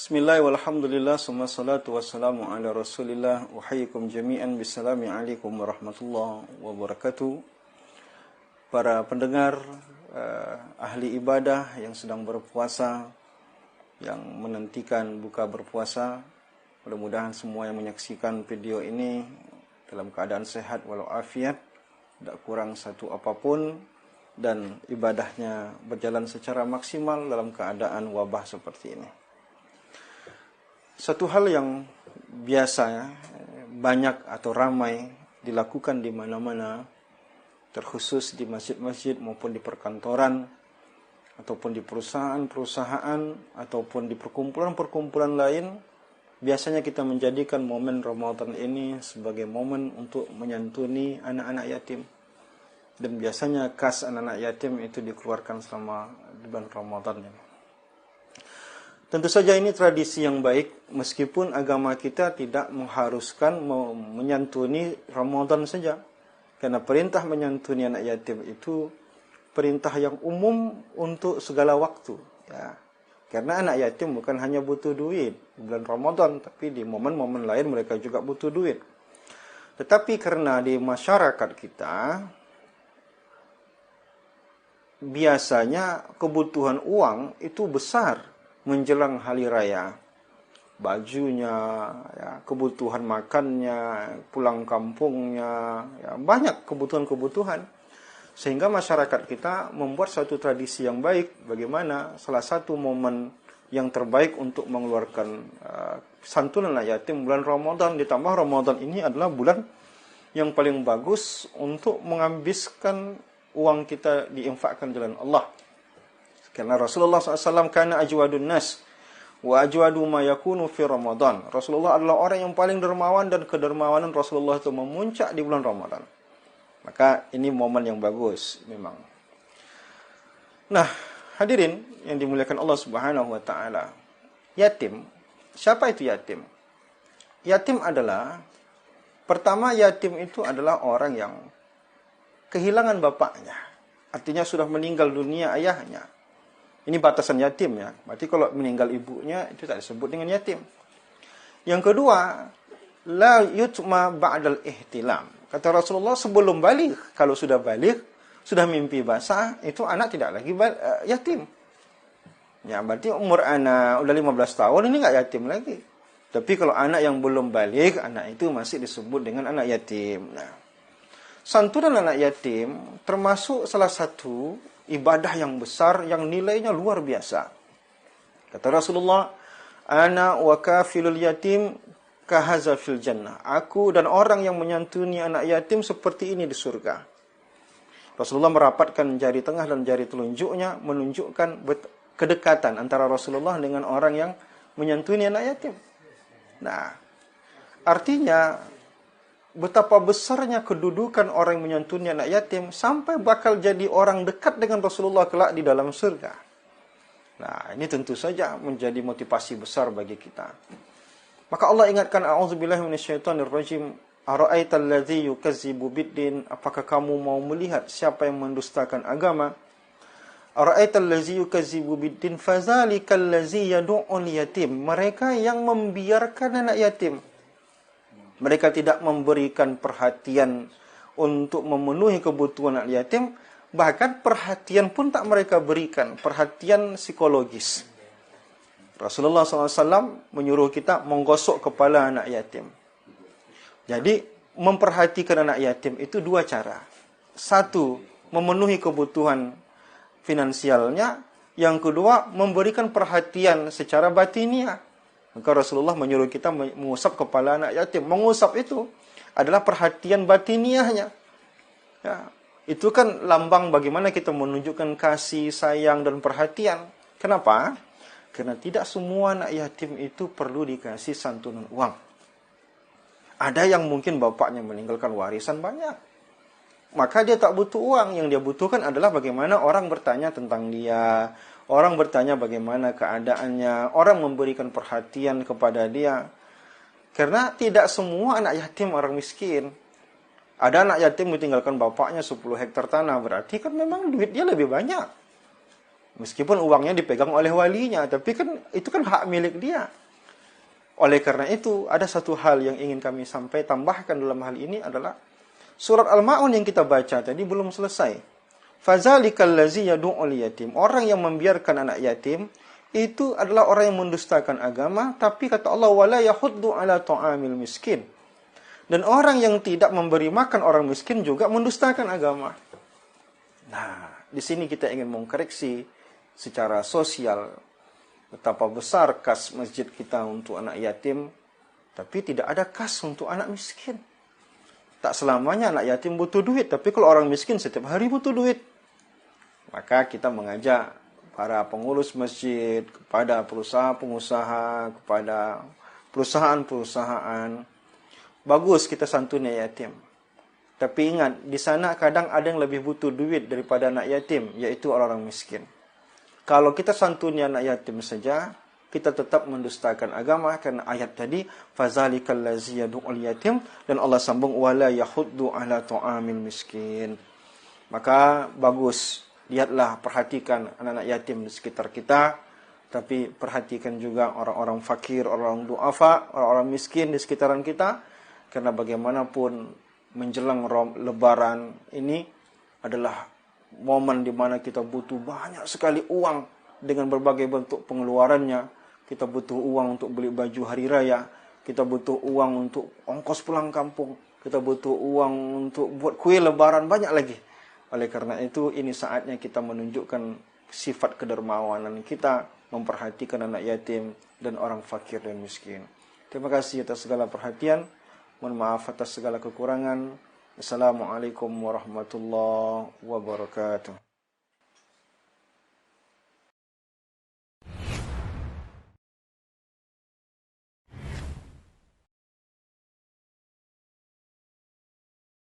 Bismillah walhamdulillah summa salatu wassalamu ala rasulillah. Uhayyikum jami'an bissalami alaikum warahmatullahi wabarakatuh. Para pendengar, ahli ibadah yang sedang berpuasa, yang menantikan buka berpuasa, mudah-mudahan semua yang menyaksikan video ini dalam keadaan sehat walafiat, tidak kurang satu apapun, dan ibadahnya berjalan secara maksimal dalam keadaan wabah seperti ini. Satu hal yang biasa, banyak atau ramai dilakukan di mana-mana, terkhusus di masjid-masjid maupun di perkantoran, ataupun di perusahaan-perusahaan, ataupun di perkumpulan-perkumpulan lain, biasanya kita menjadikan momen Ramadan ini sebagai momen untuk menyantuni anak-anak yatim. Dan biasanya kas anak-anak yatim itu dikeluarkan selama bulan Ramadan ini. Tentu saja ini tradisi yang baik, meskipun agama kita tidak mengharuskan menyantuni Ramadan saja. Karena perintah menyantuni anak yatim itu perintah yang umum untuk segala waktu. Ya. Karena anak yatim bukan hanya butuh duit di bulan Ramadan, tapi di momen-momen lain mereka juga butuh duit. Tetapi karena di masyarakat kita, biasanya kebutuhan uang itu besar menjelang hari raya, bajunya, ya, kebutuhan makannya, pulang kampungnya, ya, banyak kebutuhan-kebutuhan. Sehingga masyarakat kita membuat satu tradisi yang baik, bagaimana salah satu momen yang terbaik untuk mengeluarkan santunan anak yatim bulan Ramadan. Ditambah Ramadan ini adalah bulan yang paling bagus untuk menghabiskan uang kita diinfakkan jalan Allah. Karena Rasulullah SAW kana ajwadun nas wa ajwadu ma yakunu fi Ramadan. Rasulullah adalah orang yang paling dermawan, dan kedermawanan Rasulullah itu memuncak di bulan Ramadan. Maka ini momen yang bagus memang. Nah, hadirin yang dimuliakan Allah Subhanahu wa taala. Yatim, siapa itu yatim? Yatim adalah, pertama, yatim itu adalah orang yang kehilangan bapaknya. Artinya sudah meninggal dunia ayahnya. Ini batasan yatim ya. Berarti kalau meninggal ibunya itu tak disebut dengan yatim. Yang kedua, la yutma ba'dal ihtilam. Kata Rasulullah, sebelum balik, kalau sudah balik, sudah mimpi basah, itu anak tidak lagi yatim. Ya, berarti umur anak udah 15 tahun ini enggak yatim lagi. Tapi kalau anak yang belum balik, anak itu masih disebut dengan anak yatim. Nah, santunan anak yatim termasuk salah satu ibadah yang besar yang nilainya luar biasa. Kata Rasulullah, ana wa kafilul yatim kahaza fil jannah. Aku dan orang yang menyantuni anak yatim seperti ini di surga. Rasulullah merapatkan jari tengah dan jari telunjuknya menunjukkan kedekatan antara Rasulullah dengan orang yang menyantuni anak yatim. Nah, artinya betapa besarnya kedudukan orang yang menyantuni anak yatim sampai bakal jadi orang dekat dengan Rasulullah kelak di dalam surga. Nah, ini tentu saja menjadi motivasi besar bagi kita. Maka Allah ingatkan, a'udzubillahi minasyaitonirrajim, ara'aital ladzi yukazzibu biddin, apakah kamu mau melihat siapa yang mendustakan agama? Ara'aital ladzi yukazzibu biddin fadzalikal ladzi yad'ul yatim, mereka yang membiarkan anak yatim. Mereka tidak memberikan perhatian untuk memenuhi kebutuhan anak yatim. Bahkan perhatian pun tak mereka berikan. Perhatian psikologis. Rasulullah SAW menyuruh kita menggosok kepala anak yatim. Jadi, memperhatikan anak yatim itu dua cara. Satu, memenuhi kebutuhan finansialnya. Yang kedua, memberikan perhatian secara batiniah. Maka Rasulullah menyuruh kita mengusap kepala anak yatim. Mengusap itu adalah perhatian batiniahnya. Ya, itu kan lambang bagaimana kita menunjukkan kasih, sayang, dan perhatian. Kenapa? Karena tidak semua anak yatim itu perlu dikasih santunan uang. Ada yang mungkin bapaknya meninggalkan warisan banyak. Maka dia tak butuh uang. Yang dia butuhkan adalah bagaimana orang bertanya tentang dia. Orang bertanya bagaimana keadaannya. Orang memberikan perhatian kepada dia. Karena tidak semua anak yatim orang miskin. Ada anak yatim ditinggalkan bapaknya 10 hektar tanah. Berarti kan memang duit dia lebih banyak. Meskipun uangnya dipegang oleh walinya, tapi kan itu kan hak milik dia. Oleh karena itu, ada satu hal yang ingin kami tambahkan dalam hal ini adalah surat Al-Ma'un yang kita baca tadi belum selesai. Fazalikal ladzi yad'ul yatim. Orang yang membiarkan anak yatim itu adalah orang yang mendustakan agama, tapi kata Allah wala yahuddu ala ta'amil miskin. Dan orang yang tidak memberi makan orang miskin juga mendustakan agama. Nah, di sini kita ingin mengkoreksi secara sosial betapa besar kas masjid kita untuk anak yatim, tapi tidak ada kas untuk anak miskin. Tak selamanya anak yatim butuh duit, tapi kalau orang miskin setiap hari butuh duit. Maka kita mengajak para pengurus masjid, kepada pengusaha-pengusaha, kepada perusahaan-perusahaan, bagus kita santuni yatim. Tapi ingat, di sana kadang ada yang lebih butuh duit daripada anak yatim, yaitu orang-orang miskin. Kalau kita santuni anak yatim saja, kita tetap mendustakan agama, karena ayat tadi fazalikal ladzi yad'ul yatim, dan Allah sambung wala yahuddu ala ta'amil miskin. Maka bagus, lihatlah, perhatikan anak-anak yatim di sekitar kita, tapi perhatikan juga orang-orang fakir, orang duafa, orang-orang miskin di sekitaran kita, karena bagaimanapun menjelang Lebaran ini adalah momen di mana kita butuh banyak sekali uang dengan berbagai bentuk pengeluarannya. Kita butuh uang untuk beli baju hari raya, kita butuh uang untuk ongkos pulang kampung, kita butuh uang untuk buat kue Lebaran, banyak lagi. Oleh karena itu, ini saatnya kita menunjukkan sifat kedermawanan kita, memperhatikan anak yatim dan orang fakir dan miskin. Terima kasih atas segala perhatian. Mohon maaf atas segala kekurangan. Assalamualaikum warahmatullahi wabarakatuh.